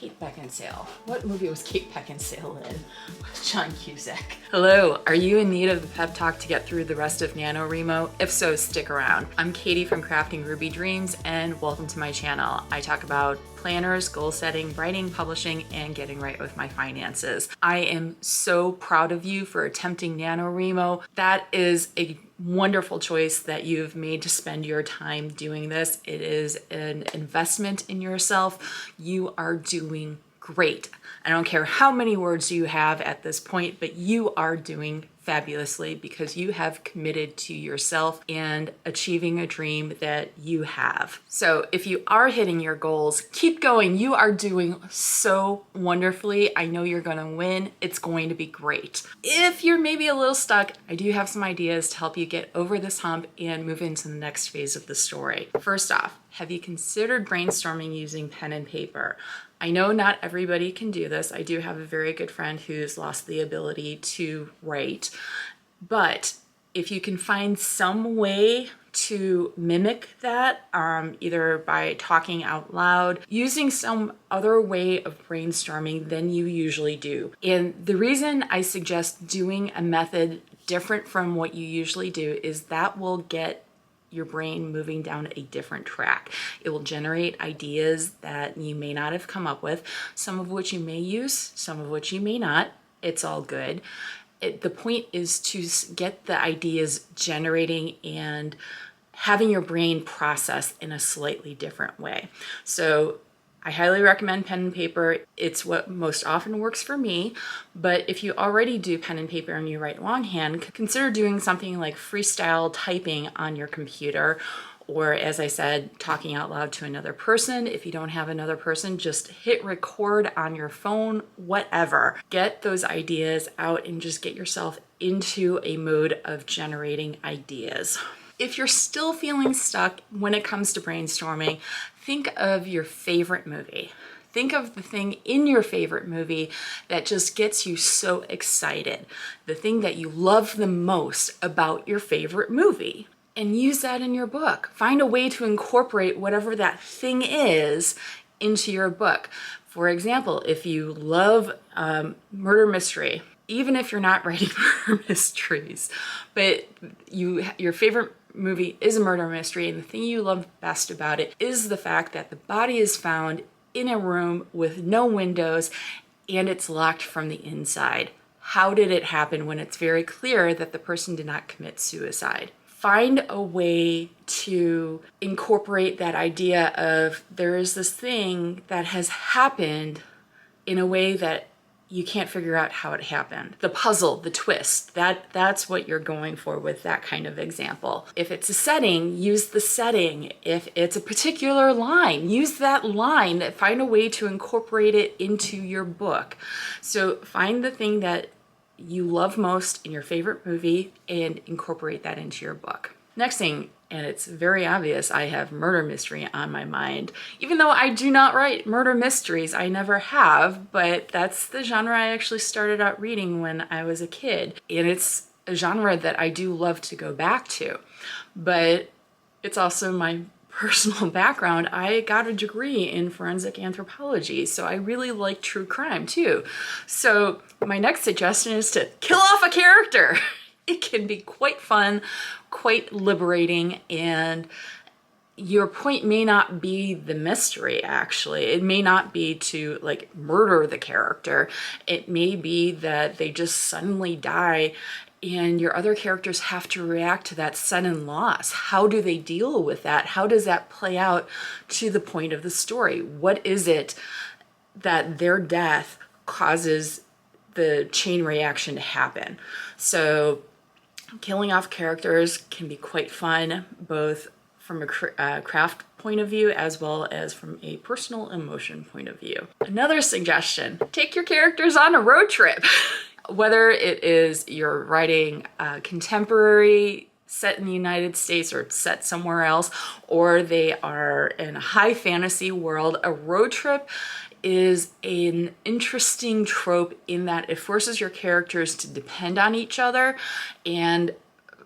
Kate Beckinsale. What movie was Kate Beckinsale in with John Cusack? Hello, are you in need of the pep talk to get through the rest of Nanowrimo? If so, stick around. I'm Katie from Crafting Ruby Dreams, and welcome to my channel. I talk about planners, goal setting, writing, publishing, and getting right with my finances. I am so proud of you for attempting Nanowrimo. That is a wonderful choice that you've made to spend your time doing this. It is an investment in yourself. You are doing great. I don't care how many words you have at this point, but you are doing fabulously because you have committed to yourself and achieving a dream that you have. So if you are hitting your goals, keep going. You are doing so wonderfully. I know you're going to win. It's going to be great. If you're maybe a little stuck, I do have some ideas to help you get over this hump and move into the next phase of the story. First off, have you considered brainstorming using pen and paper? I know not everybody can do this. I do have a very good friend who's lost the ability to write, but if you can find some way to mimic that, either by talking out loud, using some other way of brainstorming than you usually do. And the reason I suggest doing a method different from what you usually do is that will get your brain moving down a different track. It will generate ideas that you may not have come up with, some of which you may use, some of which you may not. It's all good. The point is to get the ideas generating and having your brain process in a slightly different way. So I highly recommend pen and paper. It's what most often works for me, but if you already do pen and paper and you write longhand, consider doing something like freestyle typing on your computer, or as I said, talking out loud to another person. If you don't have another person, just hit record on your phone, whatever. Get those ideas out and just get yourself into a mode of generating ideas. If you're still feeling stuck when it comes to brainstorming, think of your favorite movie. Think of the thing in your favorite movie that just gets you so excited. The thing that you love the most about your favorite movie. And use that in your book. Find a way to incorporate whatever that thing is into your book. For example, if you love murder mystery, even if you're not writing murder mysteries, but your favorite movie is a murder mystery, and the thing you love best about it is the fact that the body is found in a room with no windows and it's locked from the inside. How did it happen when it's very clear that the person did not commit suicide? Find a way to incorporate that idea of there is this thing that has happened in a way that you can't figure out how it happened. The puzzle, the twist, that's what you're going for with that kind of example. If it's a setting, use the setting. If it's a particular line, use that line. Find a way to incorporate it into your book. So find the thing that you love most in your favorite movie and incorporate that into your book. Next thing, and it's very obvious, I have murder mystery on my mind. Even though I do not write murder mysteries, I never have, but that's the genre I actually started out reading when I was a kid. And it's a genre that I do love to go back to, but it's also my personal background. I got a degree in forensic anthropology, so I really like true crime too. So my next suggestion is to kill off a character. It can be quite fun, quite liberating, and your point may not be the mystery, actually. It may not be to like murder the character. It may be that they just suddenly die and your other characters have to react to that sudden loss. How do they deal with that? How does that play out to the point of the story? What is it that their death causes the chain reaction to happen? So killing off characters can be quite fun, both from a craft point of view as well as from a personal emotion point of view. Another suggestion, take your characters on a road trip. Whether it is you're writing a contemporary set in the United States or set somewhere else, or they are in a high fantasy world, a road trip is an interesting trope in that it forces your characters to depend on each other. And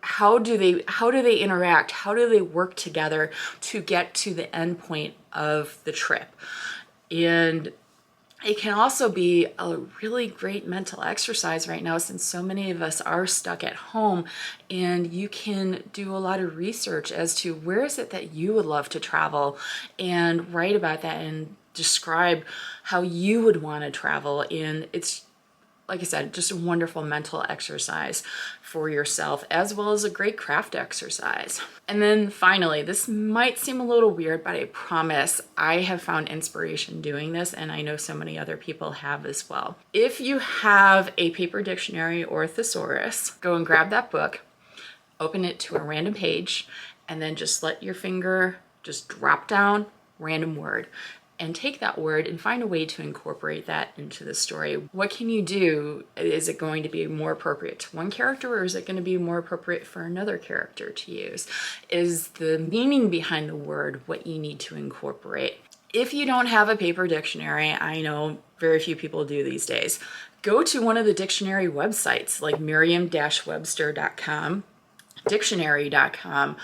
how do they interact? How do they work together to get to the end point of the trip? And It can also be a really great mental exercise right now, since so many of us are stuck at home, and you can do a lot of research as to where is it that you would love to travel and write about that and describe how you would want to travel. And it's, like I said, just a wonderful mental exercise for yourself, as well as a great craft exercise. And then finally, this might seem a little weird, but I promise I have found inspiration doing this, and I know so many other people have as well. If you have a paper dictionary or a thesaurus, go and grab that book, open it to a random page, and then just let your finger just drop down random word. And take that word and find a way to incorporate that into the story. What can you do? Is it going to be more appropriate to one character, or is it going to be more appropriate for another character to use? Is the meaning behind the word what you need to incorporate? If you don't have a paper dictionary, I know very few people do these days, go to one of the dictionary websites like Merriam-Webster.com, dictionary.com,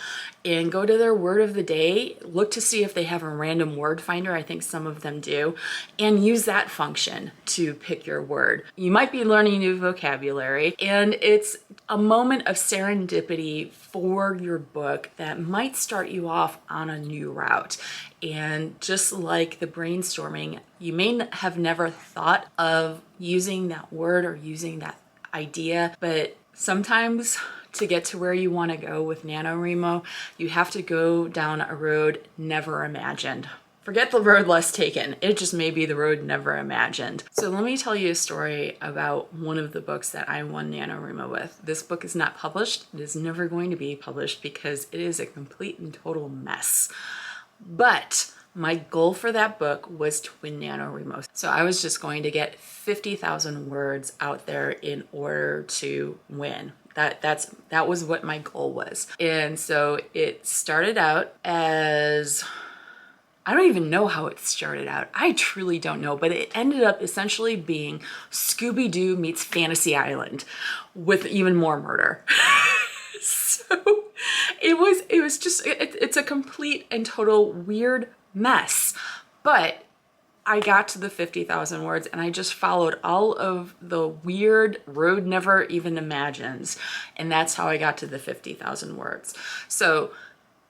and go to their word of the day. Look to see if they have a random word finder. I think some of them do, and use that function to pick your word. You might be learning new vocabulary, and it's a moment of serendipity for your book that might start you off on a new route. And just like the brainstorming, you may have never thought of using that word or using that idea, but sometimes to get to where you want to go with Nanowrimo, you have to go down a road never imagined. Forget the road less taken. It just may be the road never imagined. So let me tell you a story about one of the books that I won Nanowrimo with. This book is not published. It is never going to be published because it is a complete and total mess. But my goal for that book was to win Nanowrimo. So I was just going to get 50,000 words out there in order to win. That was what my goal was. And so it started out as, I don't even know how it started out. I truly don't know, but it ended up essentially being Scooby-Doo meets Fantasy Island with even more murder. So it's a complete and total weird mess. But I got to the 50,000 words, and I just followed all of the weird road never even imagines. And that's how I got to the 50,000 words. So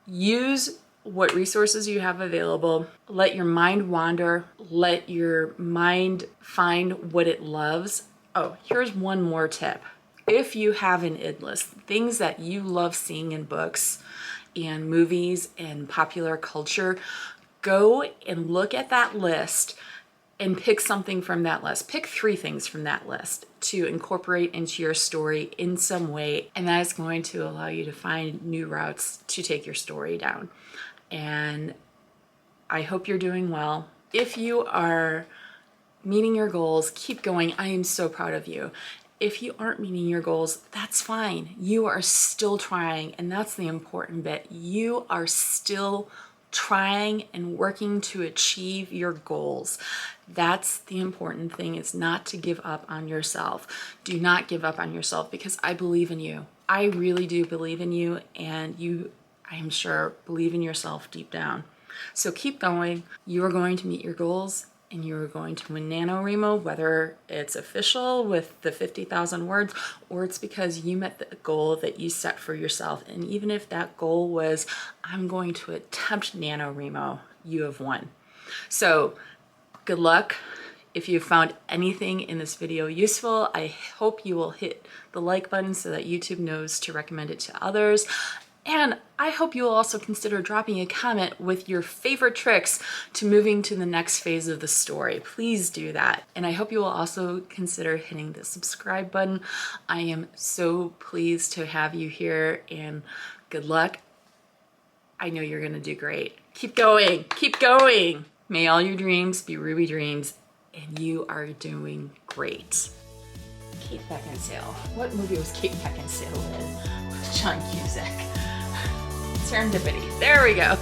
use what resources you have available. Let your mind wander. Let your mind find what it loves. Oh, here's one more tip. If you have an id list, things that you love seeing in books and movies and popular culture, go and look at that list and pick something from that list. Pick 3 things from that list to incorporate into your story in some way, and that is going to allow you to find new routes to take your story down. And I hope you're doing well. If you are meeting your goals, keep going. I am so proud of you. If you aren't meeting your goals, that's fine. You are still trying, and that's the important bit. You are still trying and working to achieve your goals. That's the important thing, is not to give up on yourself. Do not give up on yourself, because I believe in you. I really do believe in you, and you, I am sure, believe in yourself deep down. So keep going. You are going to meet your goals, and you're going to win Nanowrimo, whether it's official with the 50,000 words, or it's because you met the goal that you set for yourself. And even if that goal was, I'm going to attempt Nanowrimo, you have won. So good luck. If you found anything in this video useful, I hope you will hit the like button so that YouTube knows to recommend it to others. And I hope you will also consider dropping a comment with your favorite tricks to moving to the next phase of the story. Please do that. And I hope you will also consider hitting the subscribe button. I am so pleased to have you here, and good luck. I know you're gonna do great. Keep going, keep going. May all your dreams be ruby dreams, and you are doing great. Kate Beckinsale. What movie was Kate Beckinsale in with John Cusack? Serendipity. There we go.